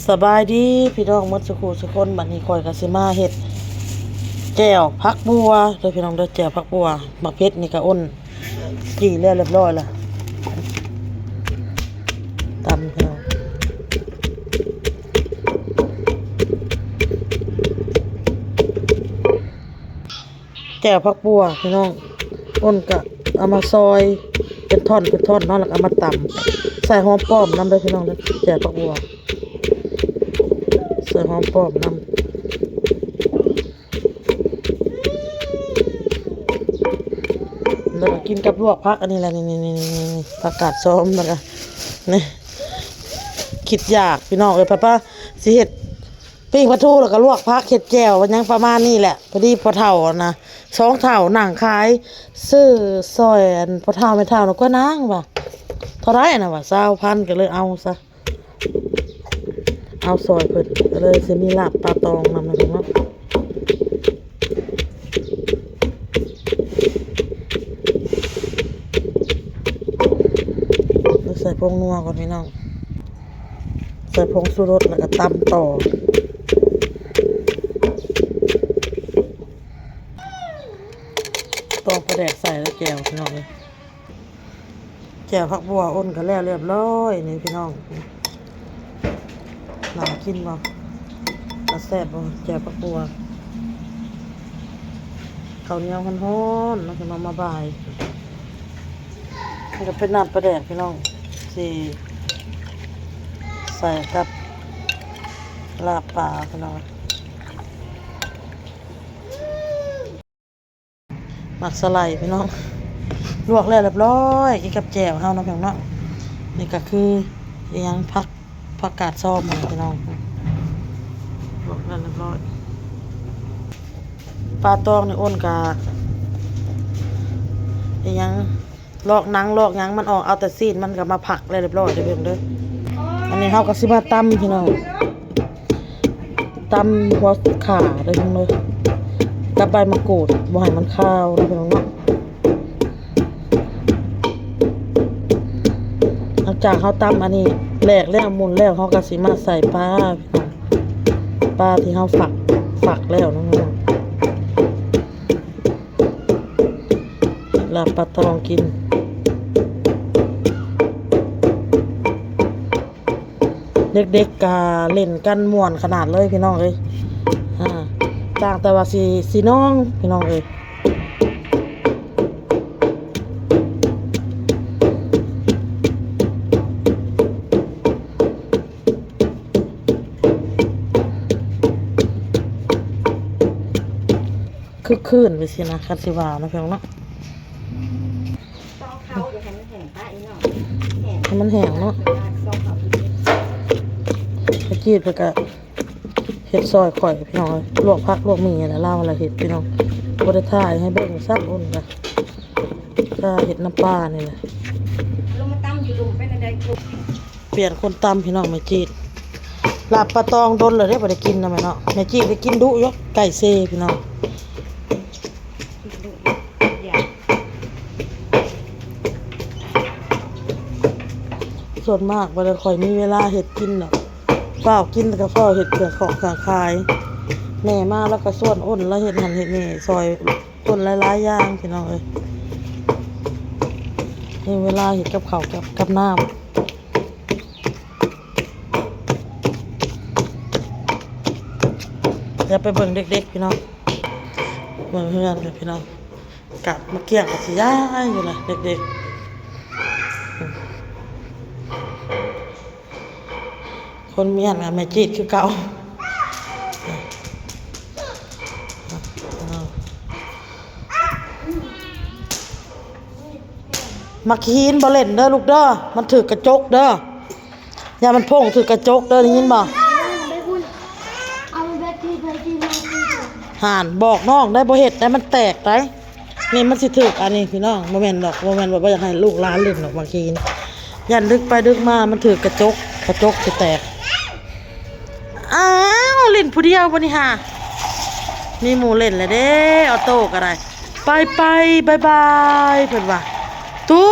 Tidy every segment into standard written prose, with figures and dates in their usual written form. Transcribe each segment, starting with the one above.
สบายดีพี่น้องหมดสุขุสุคนบัดนี้ข่อยก็สิมาเฮ็ดแจ่วผักบัวเด้อพี่น้องเด้อแจ่วผักบัวบักเพชรนี่ก็อ้นกี่แล้วเรียบร้อยแล้วตำพี่น้องแจ่วผักบัวพี่น้องอ้นก็เอามาซอยเป็นท่อนเนาะแล้วก็เอามาตำใส่หอมป้อมนำเด้อพี่น้องเด้อแจ่วผักบัวใส่หอมป้อมนำแล้วก็กินกับลวกผักอันนี้แหละนี่ผักกาดซ้อมแล้วก็นี่คิดอยากพี่น้องป้าสิเฮ็ดปิ้งปลาทูแล้วก็ลวกผักเฮ็ดแจ่วมันยังประมาณนี้แหละพอดีพอเฒ่านะ2เฒ่านั่งขายซื้อซอยอันพอเฒ่าไม่เฒ่าแล้วก็นางว่าเท่าไรน่ะว่า20,000ก็เลยเอาซะเอาซอยเพิ่นก็เลยสิมีลาบปลาตองนำนะพี่น้องใส่ผงนัวก่อนพี่น้องใส่ผงชูรสแล้วก็ตำต่อตอกกระแดกใส่แล้วแจ่วพี่น้องเลยแจ่วผักบัวอ้นก็แล้วเรียบร้อยนี่พี่น้องน่ากินบ่กระแซ่บบ่แจ่วผักบัวข้าวเหนียวร้อนๆแล้วก็มาบ่ายมันก็เป็นน้ำปลาแดกพี่น้องสิใส่กับลาบปลาพี่น้องหมักสไลด์พี่น้องลวกแล้วเรียบร้อยกินกับแจ่วเฮาเนาะพี่น้องนี่ก็คือยังผักกาดซ้อมพี่น้องลวกแล้วเรียบร้อยปลาตองนี่อ้นกะยังลอกหนังลอกหยังมันออกเอาแต่ซีนมันก็มาผักแล้วเรียบร้อยเด้อเพิ่นเด้ออันนี้เฮาก็สิมาตำพี่น้องตำหัวข่าเด้อพี่น้องเด้อกับใบมะกรูดบ่ให้มันคาวเด้อพี่น้องเนาะหลังจากเฮาตำอันนี้แหลกแล้วหมุนแล้วเฮาก็สิมาใส่ปลาพี่น้องปลาที่เฮาฝักแล้วน้องๆลาบปลาตองกินเด็กๆกาเล่นกันม่วนขนาดเลยพี่น้องเอ้ยต่างแต่ว่าสีน้องพี่น้องเอ้ยคือคืนไปสินะคันสิว่านะพี่น้องเนาะให้มันแห้งเนาะตะกี้ไปกะเห็ดซอยข่อยพี่น้องลวกผักลวกหมี่อะไรเล่าอะไรเห็ดพี่น้องบริถ่ายให้เบิ่งซับอุ่นกันถ้าเห็ดน้ำปลานี่แหละเปลี่ยนคนตำพี่น้องไม่จีดลาบปลาตองโดนเลยได้บ่ได้กินนะแม่เนาะไม่จีดได้กินดุยกไก่เซ่พี่น้องส่วนมากบ่ได้ค่อยมีเวลาเห็ดกินหรอกเฝ้ากินแล้วก็เฝ้าเห็ดเผื่อของข้างคายแม่มาแล้วก็ส่วนอ้นแล้วเห็ดหันเห็ดนี่ซอยอ้นหลายๆอย่างพี่น้องเอ้ยมีเวลาเห็ดกับข้าวกับน้ำเดี๋ยวไปเบิ่งเด็กๆพี่น้องเบิ่งเพื่อนเลยพี่น้องกลับมาเกี่ยงกับสิย่าอยู่นะเด็กๆคนเมียนกับแม่จีดคือเก่ามาขีนบ่เล่นเด้อลูกเด้อมันถือกระจกเด้อย่ามันพงถือกระจกเด้อได้ยินบ่ห่านบอกน้องได้บ่เฮ็ดได้มันแตกได้นี่มันสิถือกอันนี้พี่น้องบ่แม่นดอกบ่แม่นว่าอยากให้ลูกหลานเล่นดอกมาขีนยันดึกไปดึกมามันถือกระจกสิแตกอ้าวเล่นผู้เดียวบ่นี่ห่ามีหมู่เล่นแล้วเด้ออโต้ก็ได้ไปบ๊ายบายเพิ่นว่าตู้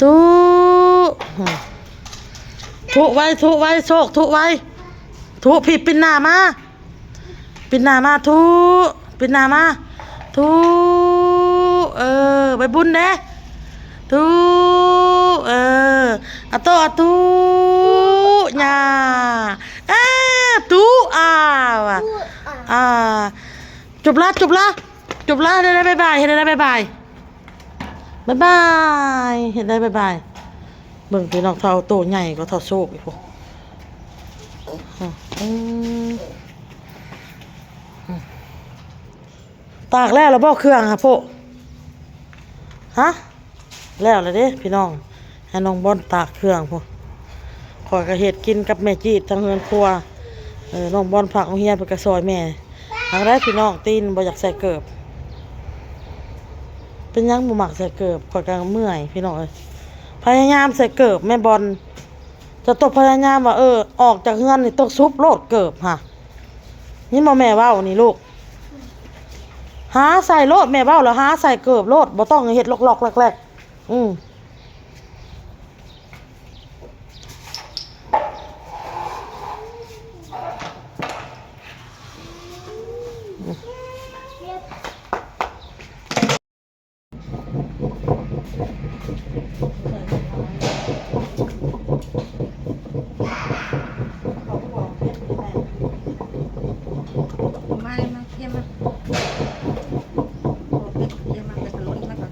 ตู้ ทุไว้ทุไว้โชคทุไว้ทุผิดปินหน้ามาปินหน้ามาทุปินหน้ามาทุไปบุญเด้ทุอะโตอะตุญาตุว่ะจบละจบละจบละเฮ็ดได้บ๊ายบายเฮ็ดได้บ๊ายบายบ๊ายบายเฮ็ดได้บ๊ายบายเบิ่งพี่น้องเท่าโตใหญ่ก็เท่าโชคอีกพวกตากแล้วเราบ่เครื่องค่ะพวกฮะแล้วเด้พี่น้องให้น้องบอลตากเครื่องพวกขอยก็เฮ็ดกินกับแม่จีดทั้งเฮือนครัวน้องบอลผักเอาเฮียไปกระซอยแม่ทางได้พี่น้องตีนบ่อยากใส่เกิบเป็นยังบ่มักใส่เกิบขอยก็เมื่อยพี่น้องเอ้ยพยายามใส่เกิบแม่บอลจะตกพยายามว่าออกจากเฮือนนี่ต้องซุบโลดเกิบค่ะนี่บ่แม่เว้านี่ลูกหาใส่โลดแม่เว้าแล้วหาใส่เกิบโลดบ่ต้องเฮ็ดลอกๆแรกๆมาเยี่ยมมาเยี่ยมมาไปขลุ่นมาก่อน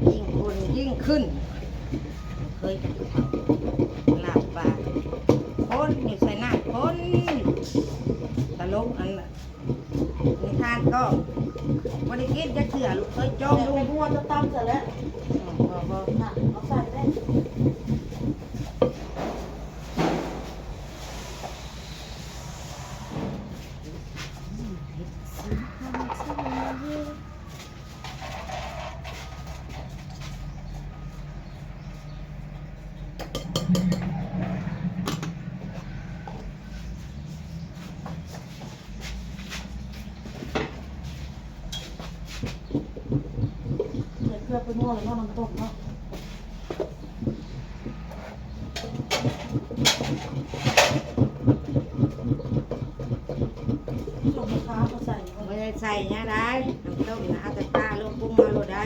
ยิ่งคนยิ่งขึ้นเคยกันหลับปากคนอยู่ใส่หน้าคนตลกอันน่ะนิทานก็บริกิจจะเถื่อลูกเคยจม แต่ ลู เป็น ก หัวจะตำเสร็จแล้วน่ะเอาใส่ได้เกลือเป็นหัวเลยเนาะน้ำต้มเนาะต้มมะขามก็ใส่ ไม่ได้ใส่เนี่ยได้น้ำต้มนะเอาแต่ปลาลงปรุงมาโลดได้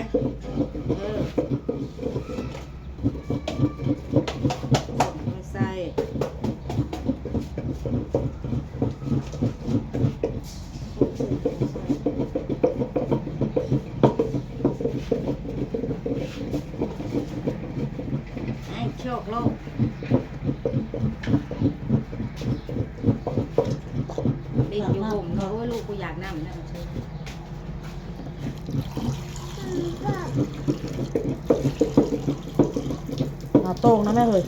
ไม่ใส่ให้โชคโลกดิ้นอยู่ผมเขาว่าลูกกูอยากนั่งนะโต้งนะแม่เลย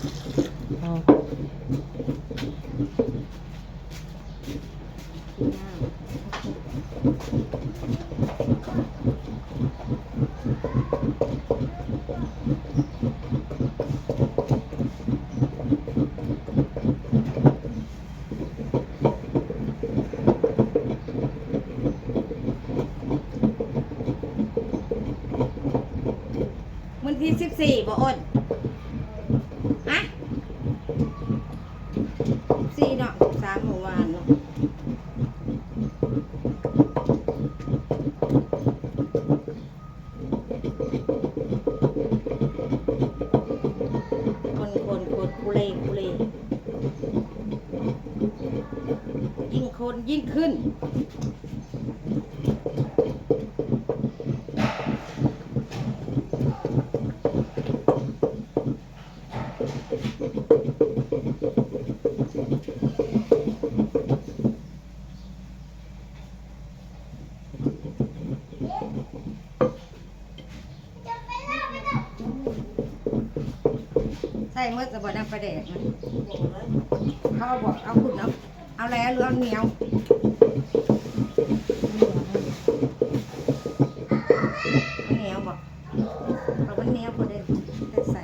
วันที่14บ่อ้นฮะ14เนาะ3เมื่อวานเนาะคนคุเลยิ่งคนยิ่งขึ้น ส่เมื่อจะบ่น้ำปลาแดกนะเขาบอกเอาขุ่นเอาแล้วหรือเอาเหนียวเหนียวบอกเอามันเหนียวพอได้แต่ใส่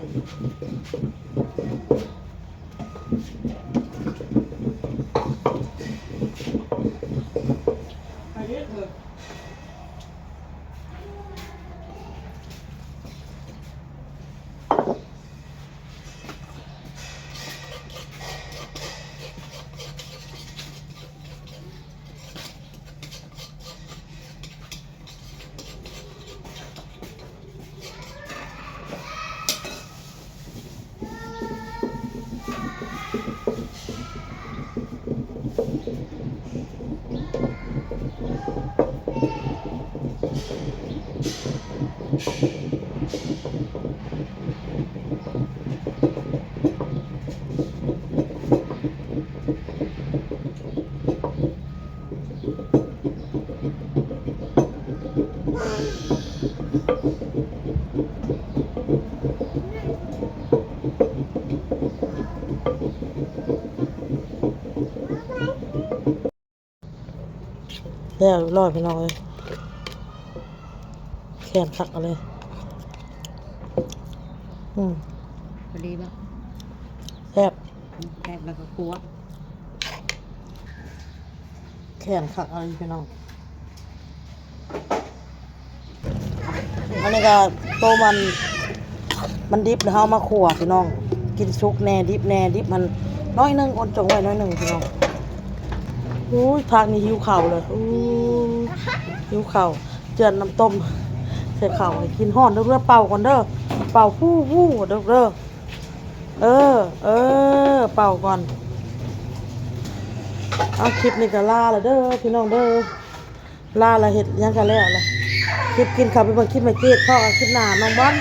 แล้วรอดพี่น้องเลยแขนคักเอาเลยพอดีป่ะ แซ่บ แค่แล้วก็คั่ว แขนคักเอาเลยพี่น้องอันนี้ก็โตมันดิบแล้วเฮามาขั่วพี่น้องกินซุกแน่ดิบแน่ดิบมันน้อยหนึงอดจงไว้น้อยหนึงพี่น้องอุ้ยทางนี้หิวข้าวเลยอู้หิวข้าวเจือนน้ำต้มใส่ข้าวให้กินฮ้อนเด้อเป่าก่อนเด้อเป่าฟู่เด้อเออเป่าก่อนเอาคลิปนี้ก็ลาแล้วเด้อพี่น้องเด้อลาละเฮ็ดยังกันแล้วล่ะคลิปกินข้าวไปเบิ่งคลิปแม่เกดพ่อคลิปหน้าน้องบอล